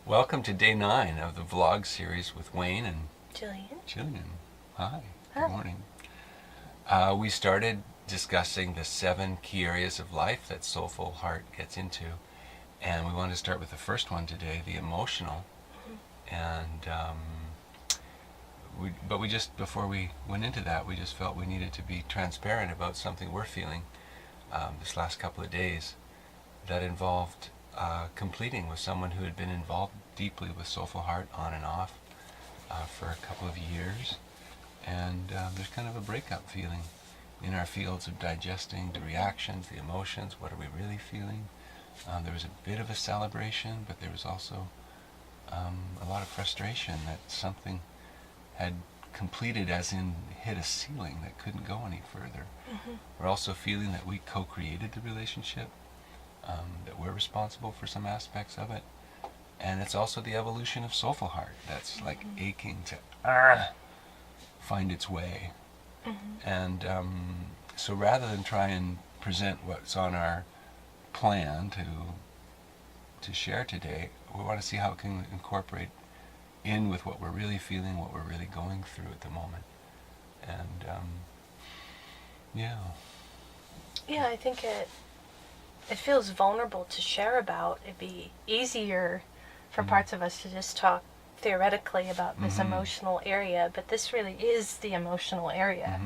Welcome to day 9 of the vlog series with Wayne and Jillian. Hi, Hi. good morning. We started discussing the 7 key areas of life that SoulFullHeart gets into, and we wanted to start with the first one today, the emotional. And we just, before we went into that, we just felt we needed to be transparent about something we're feeling this last couple of days that involved completing with someone who had been involved deeply with SoulFullHeart on and off for a couple of years. And there's kind of a breakup feeling in our fields of digesting the reactions, the emotions, what are we really feeling. There was a bit of a celebration, but there was also a lot of frustration that something had completed, as in hit a ceiling that couldn't go any further. We're also feeling that we co-created the relationship, that we're responsible for some aspects of it. And it's also the evolution of SoulFullHeart that's like aching to find its way. And so rather than try and present what's on our plan to share today, we want to see how it can incorporate in with what we're really feeling, what we're really going through at the moment. And Yeah, I think it feels vulnerable to share about. It'd be easier for parts of us to just talk theoretically about this emotional area, but this really is the emotional area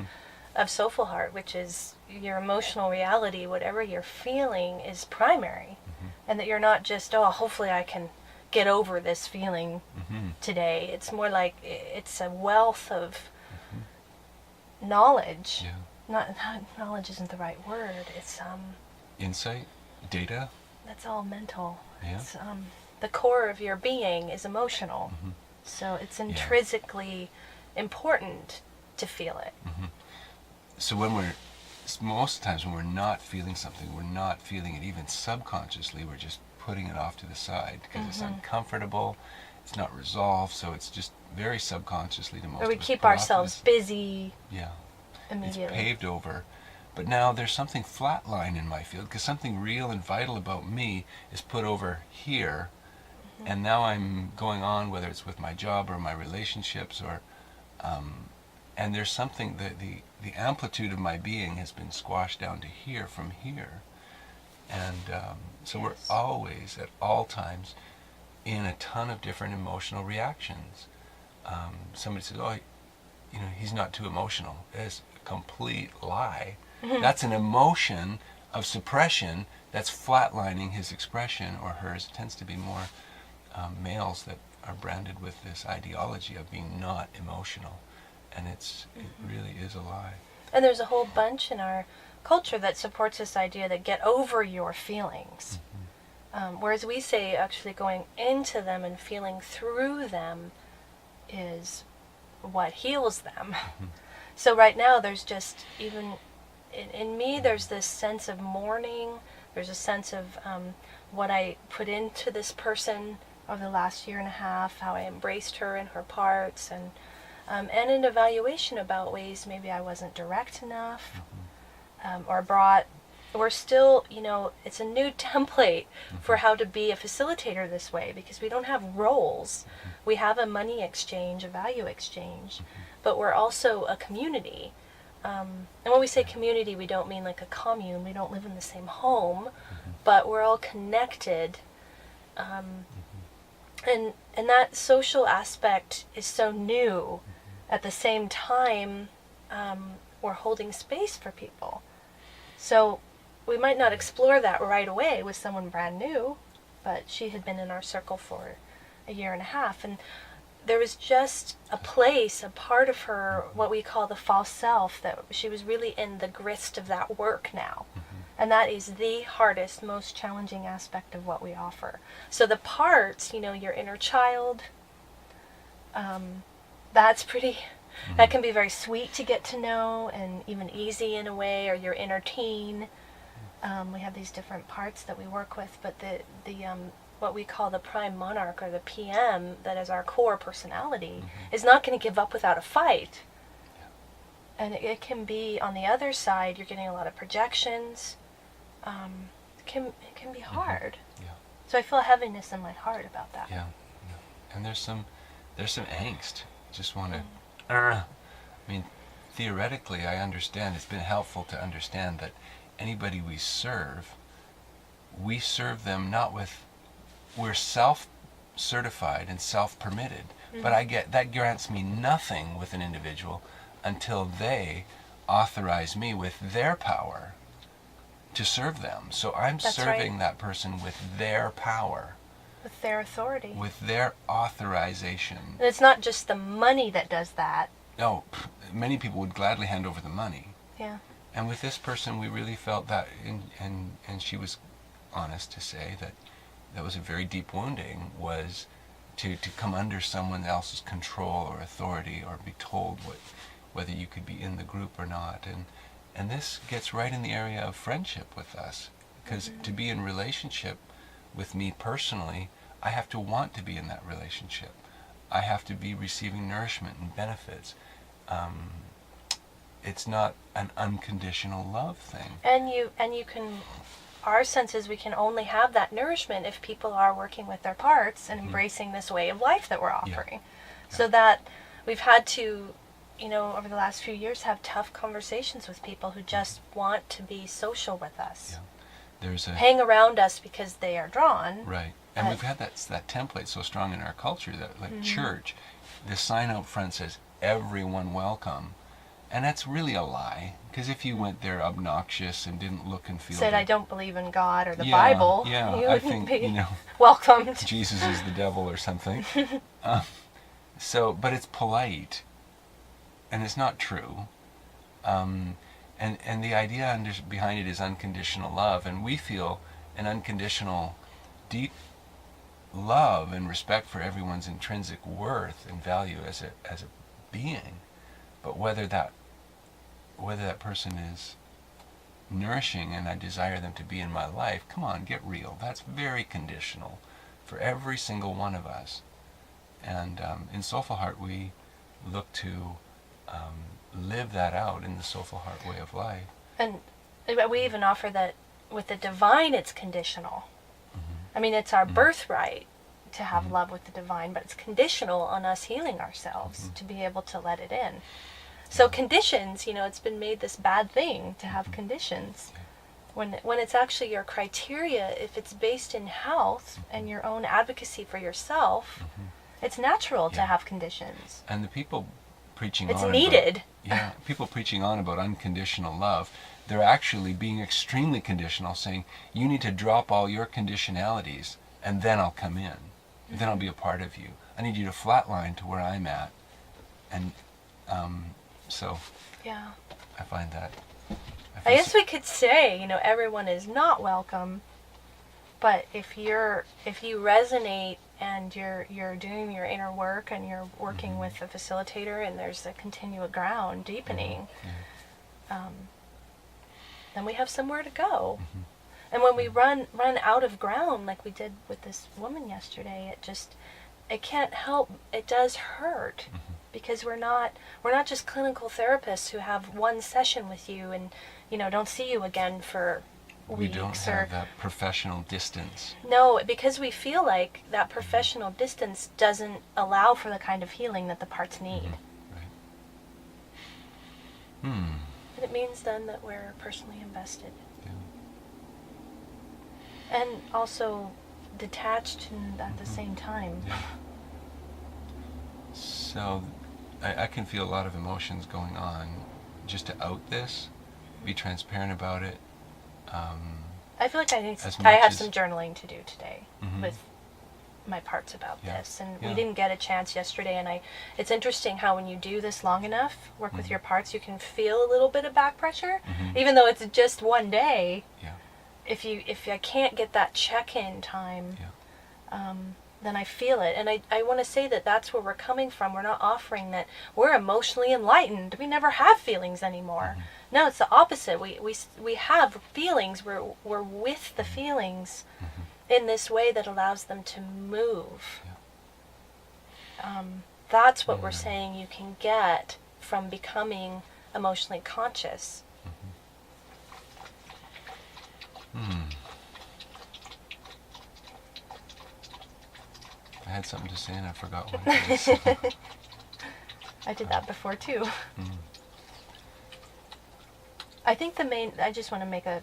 of SoulFullHeart, which is your emotional reality. Whatever you're feeling is primary, and that you're not just, oh, hopefully I can get over this feeling today. It's more like it's a wealth of knowledge. Yeah. Not knowledge isn't the right word. It's Insight, data. That's all mental. Yeah. It's the core of your being is emotional, so it's intrinsically important to feel it. So most times when we're not feeling something, we're not feeling it even subconsciously, we're just putting it off to the side because it's uncomfortable, it's not resolved, so it's just very subconsciously to most Or we of us keep put off ourselves to busy Yeah, immediately. it's paved over. But now there's something flatline in my field because something real and vital about me is put over here, and now I'm going on, whether it's with my job or my relationships, or and there's something that the amplitude of my being has been squashed down to here from here. And so we're always, at all times, in a ton of different emotional reactions. Somebody says, oh, he's not too emotional. It's a complete lie. That's an emotion of suppression that's flatlining his expression, or hers. It tends to be more males that are branded with this ideology of being not emotional. And it really is a lie. And there's a whole bunch in our culture that supports this idea that get over your feelings. Whereas we say actually going into them and feeling through them is what heals them. So right now there's just, even in me, there's this sense of mourning. There's a sense of what I put into this person over the last year and a half, how I embraced her and her parts, and an evaluation about ways maybe I wasn't direct enough, we're still, it's a new template for how to be a facilitator this way, because we don't have roles. We have a money exchange, a value exchange, but we're also a community. And when we say community, we don't mean like a commune. We don't live in the same home, but we're all connected. And that social aspect is so new. At the same time, we're holding space for people. So we might not explore that right away with someone brand new, but she had been in our circle for a year and a half, and there was just a place, a part of her, what we call the false self, that she was really in the grist of that work now. And that is the hardest, most challenging aspect of what we offer. So the parts, your inner child, that's pretty, that can be very sweet to get to know, and even easy in a way, or your inner teen. We have these different parts that we work with, but the what we call the prime monarch, or the PM, that is our core personality, is not going to give up without a fight. And it can be, on the other side, you're getting a lot of projections. It can be hard. Yeah. So I feel a heaviness in my heart about that. Yeah. And there's some angst. Just want to. I mean, theoretically, I understand. It's been helpful to understand that anybody we serve them not with. We're self-certified and self-permitted, but that grants me nothing with an individual until they authorize me with their power to serve them. So I'm That's serving right. that person with their power, With their authority. with their authorization. And it's not just the money that does that. No, many people would gladly hand over the money. Yeah. And with this person, we really felt that, and she was honest to say that was a very deep wounding, was to come under someone else's control or authority, or be told whether you could be in the group or not. And this gets right in the area of friendship with us, because to be in relationship with me personally, I have to want to be in that relationship. I have to be receiving nourishment and benefits. It's not an unconditional love thing. And you can, our sense is we can only have that nourishment if people are working with their parts and embracing this way of life that we're offering. Yeah. So that we've had to, over the last few years, have tough conversations with people who just want to be social with us. Yeah. Hang around us because they are drawn. Right. And we've had that template so strong in our culture that, like church, the sign out front says, everyone welcome. And that's really a lie, because if you went there obnoxious and didn't look and feel... Said, I don't believe in God or the Bible, you I think, be welcomed. Jesus is the devil or something. But it's polite, and it's not true. And the idea behind it is unconditional love, and we feel an unconditional, deep love and respect for everyone's intrinsic worth and value as a being. But whether that person is nourishing and I desire them to be in my life, come on, get real. That's very conditional for every single one of us. And in SoulFullHeart, we look to live that out in the SoulFullHeart way of life. And we even offer that with the divine, it's conditional. I mean, it's our birthright to have love with the divine, but it's conditional on us healing ourselves to be able to let it in. So conditions, it's been made this bad thing to have conditions. When it's actually your criteria, if it's based in health and your own advocacy for yourself, it's natural to have conditions. And the people preaching it's needed. People preaching on about unconditional love, they're actually being extremely conditional, saying, you need to drop all your conditionalities, and then I'll come in. Then I'll be a part of you. I need you to flatline to where I'm at. And so I find that... I guess we could say, everyone is not welcome, but if you resonate and you're doing your inner work and you're working with a facilitator and there's a continual ground deepening, then we have somewhere to go. And when we run out of ground, like we did with this woman yesterday, it can't help, it does hurt. Because we're not just clinical therapists who have one session with you and don't see you again for weeks. We don't have that professional distance. No, because we feel like that professional distance doesn't allow for the kind of healing that the parts need. Right. And it means then that we're personally invested. Yeah. And also detached at the same time. Yeah. So I can feel a lot of emotions going on. Just to out this, be transparent about it. I feel like I have some journaling to do today with my parts about this. And we didn't get a chance yesterday. And it's interesting how when you do this long enough, work with your parts, you can feel a little bit of back pressure. Even though it's just one day, if I can't get that check-in time, then I feel it. And I want to say that that's where we're coming from. We're not offering that we're emotionally enlightened. We never have feelings anymore. No, it's the opposite. We have feelings. We're with the feelings in this way that allows them to move. That's what we're saying you can get from becoming emotionally conscious. I had had something to say and I forgot what it is. I did that before too. Mm. I think I just want to make a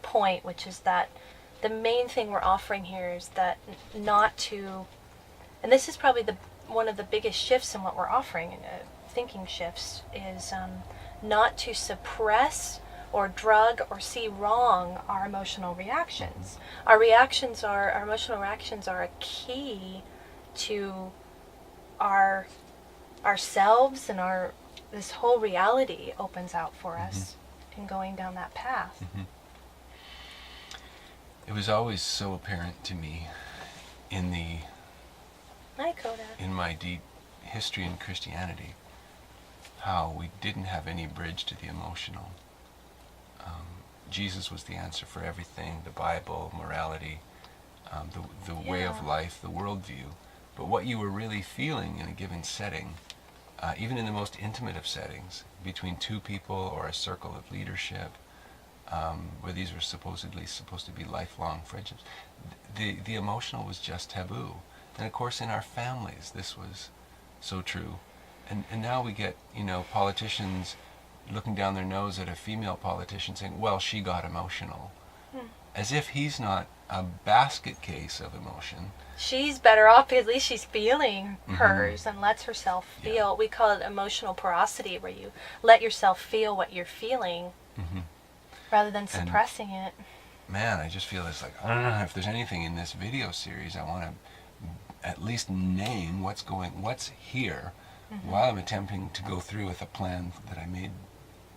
point, which is that the main thing we're offering here is that not to, and this is probably one of the biggest shifts in what we're offering, thinking shifts, is not to suppress or drug or see wrong our emotional reactions. Our emotional reactions are a key to ourselves, and this whole reality opens out for us in going down that path. Mm-hmm. It was always so apparent to me in my deep history in Christianity how we didn't have any bridge to the emotional. Jesus was the answer for everything, the Bible, morality, the way of life, the worldview. But what you were really feeling in a given setting, even in the most intimate of settings, between two people or a circle of leadership, where these were supposed to be lifelong friendships, the emotional was just taboo. And of course in our families this was so true. And now we get, politicians looking down their nose at a female politician saying, well, she got emotional. As if he's not a basket case of emotion. She's better off, at least she's feeling hers and lets herself feel. Yeah. We call it emotional porosity, where you let yourself feel what you're feeling rather than suppressing it. Man, I just feel it's like, I don't know if there's anything in this video series I want to at least name what's here while I'm attempting to go through with a plan that I made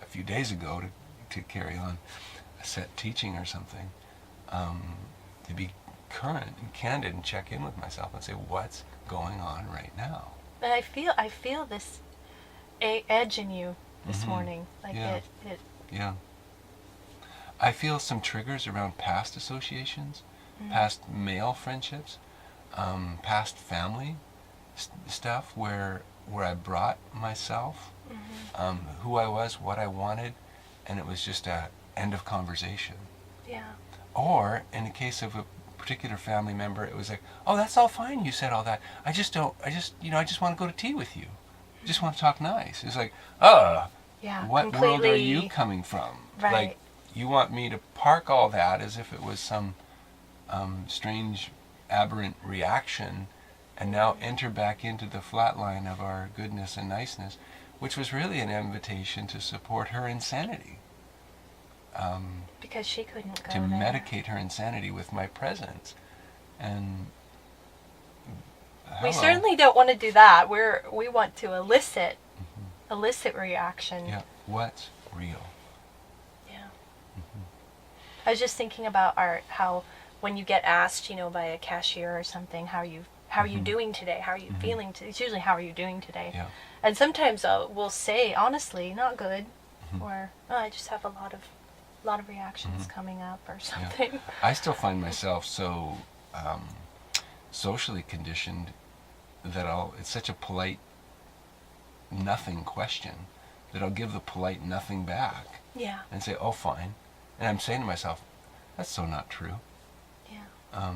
a few days ago to carry on a set teaching or something, to be current and candid and check in with myself and say, what's going on right now? And I feel this edge in you this morning, like it. Yeah. I feel some triggers around past associations, past male friendships, past family stuff where I brought myself, who I was, what I wanted, and it was just a end of conversation. Yeah. Or in the case of a particular family member, it was like, oh, that's all fine, you said all that. I just want to go to tea with you. I just want to talk nice. It's like, what completely. World are you coming from? Right. Like, you want me to park all that as if it was some strange, aberrant reaction, and now enter back into the flat line of our goodness and niceness, which was really an invitation to support her insanity. Because she couldn't go to there. medicate her insanity with my presence. And we certainly don't want to do that. We want to elicit reaction. Yeah, what's real? Yeah. I was just thinking about how when you get asked, by a cashier or something, how are you doing today? How are you feeling today? It's usually, how are you doing today? Yeah. And sometimes we'll say, honestly, not good, or I just have a lot of reactions coming up or something. Yeah. I still find myself so socially conditioned that it's such a polite nothing question that I'll give the polite nothing back. Yeah. And say, oh, fine. And I'm saying to myself, that's so not true. Yeah.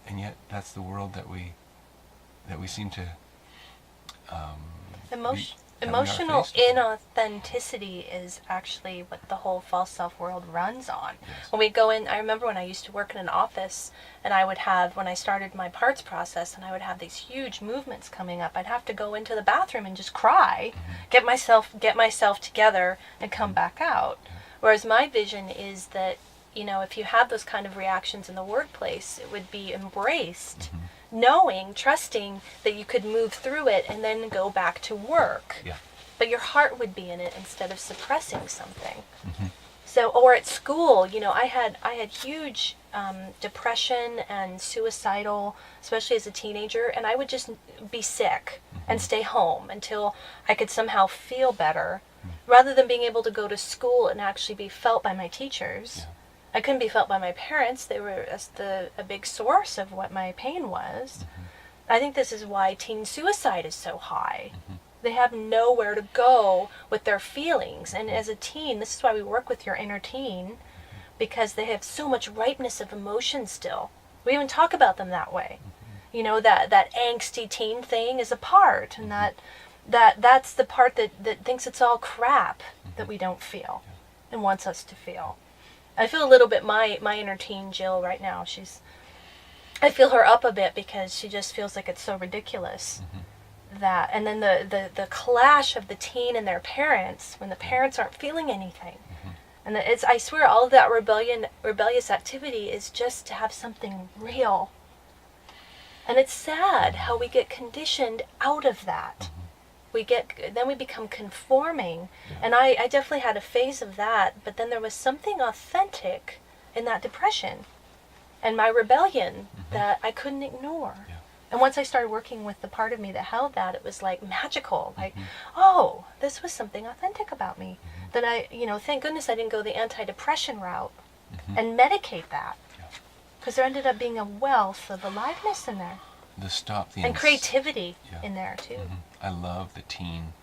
And yet that's the world that we seem to Emotional inauthenticity is actually what the whole false self world runs on. Yes. When we go in, I remember when I used to work in an office, and when I started my parts process, and I would have these huge movements coming up, I'd have to go into the bathroom and just cry, get myself together, and come back out. Yeah. Whereas my vision is that, if you have those kind of reactions in the workplace, it would be embraced. Knowing, trusting that you could move through it and then go back to work. Yeah. But your heart would be in it instead of suppressing something. So, or at school, I had huge depression and suicidal, especially as a teenager, and I would just be sick and stay home until I could somehow feel better, rather than being able to go to school and actually be felt by my teachers. Yeah. I couldn't be felt by my parents. They were a big source of what my pain was. I think this is why teen suicide is so high. They have nowhere to go with their feelings. And as a teen, this is why we work with your inner teen, because they have so much ripeness of emotion still. We even talk about them that way. You know, that angsty teen thing is a part, and that's the part that thinks it's all crap that we don't feel and wants us to feel. I feel a little bit my inner teen Jill right now. I feel her up a bit because she just feels like it's so ridiculous. That, and then the clash of the teen and their parents when the parents aren't feeling anything. And I swear all of that rebellious activity is just to have something real. And it's sad how we get conditioned out of that. Then we become conforming. And I definitely had a phase of that, but then there was something authentic in that depression and my rebellion that I couldn't ignore. And once I started working with the part of me that held that, it was like magical. Like, oh, this was something authentic about me. That thank goodness I didn't go the antidepressant route and medicate that. Because there ended up being a wealth of aliveness in there. And creativity in there, too. I love the teen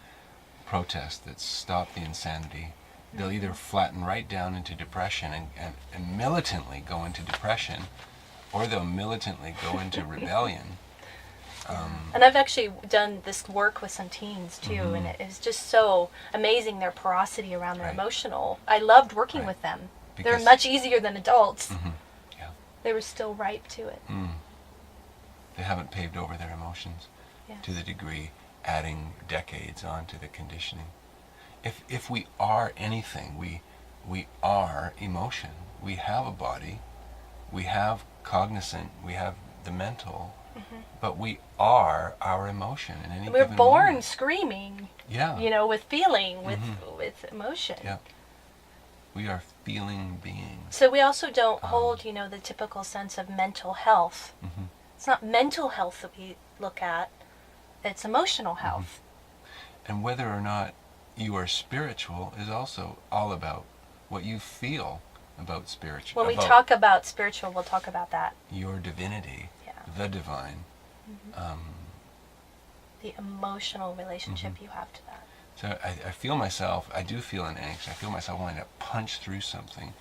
protest that stop the insanity. They'll either flatten right down into depression and militantly go into depression, or they'll militantly go into rebellion. And I've actually done this work with some teens too, and it's just so amazing, their porosity around their emotional. I loved working with them. They're much easier than adults. They were still ripe to it. They haven't paved over their emotions to the degree, adding decades onto the conditioning. If we are anything, we are emotion. We have a body, we have cognizant, we have the mental, but we are our emotion in any given moment. We're born screaming. Yeah. With feeling, with emotion. Yeah. We are feeling beings. So we also don't hold, the typical sense of mental health. It's not mental health that we look at, it's emotional health. And whether or not you are spiritual is also all about what you feel about spiritual. When we talk about spiritual, we'll talk about that. Your divinity, the divine. The emotional relationship you have to that. So I do feel an angst. I feel myself wanting to punch through something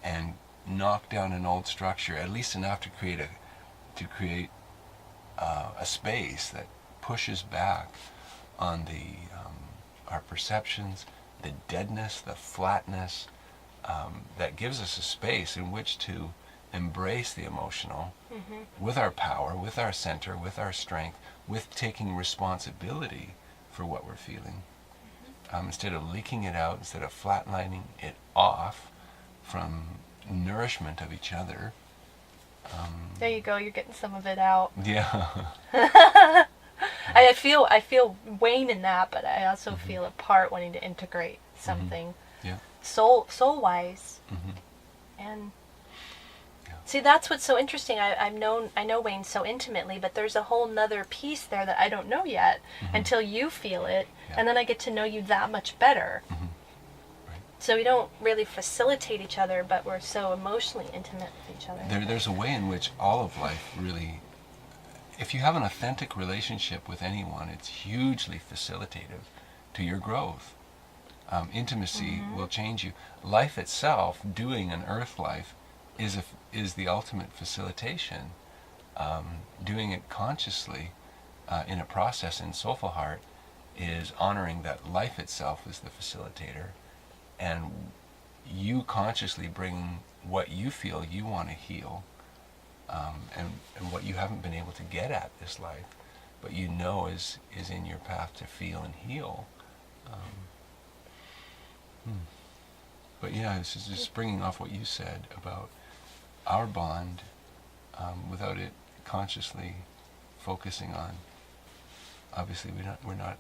and knock down an old structure, at least enough to create a space that pushes back on our perceptions, the deadness, the flatness, that gives us a space in which to embrace the emotional with our power, with our center, with our strength, with taking responsibility for what we're feeling. Instead of leaking it out, instead of flatlining it off from nourishment of each other. There you go, you're getting some of it out. Yeah. I feel Wayne in that, but I also feel a part wanting to integrate something soul-wise. And see, that's what's so interesting. I know Wayne so intimately, but there's a whole nother piece there that I don't know yet until you feel it, and then I get to know you that much better. So we don't really facilitate each other, but we're so emotionally intimate with each other. There's a way in which all of life really, if you have an authentic relationship with anyone, it's hugely facilitative to your growth. Intimacy will change you. Life itself, doing an earth life, is the ultimate facilitation. Doing it consciously in a process in SoulFullHeart is honoring that life itself is the facilitator, and you consciously bring what you feel you want to heal, and what you haven't been able to get at this life, but you know is in your path to feel and heal. But yeah, this is just springing off what you said about our bond, without it consciously focusing on. Obviously, we're not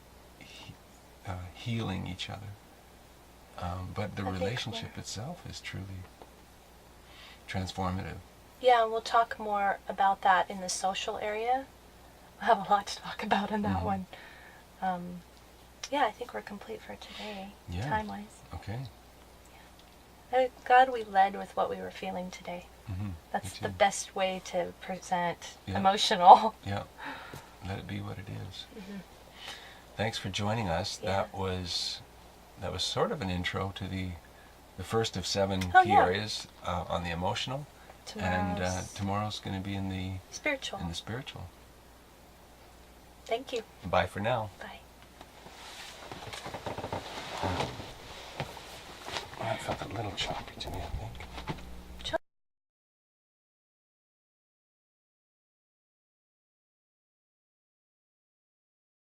healing each other, but the relationship itself is truly transformative. Yeah, and we'll talk more about that in the social area. I have a lot to talk about in that one. Yeah, I think we're complete for today, time-wise. Okay. Yeah. God, we led with what we were feeling today. That's the best way to present emotional. Yeah, let it be what it is. Thanks for joining us. That was sort of an intro to the first of 7 key areas on the emotional. And tomorrow's going to be in the spiritual. Thank you. Bye for now. Bye. That felt a little choppy to me.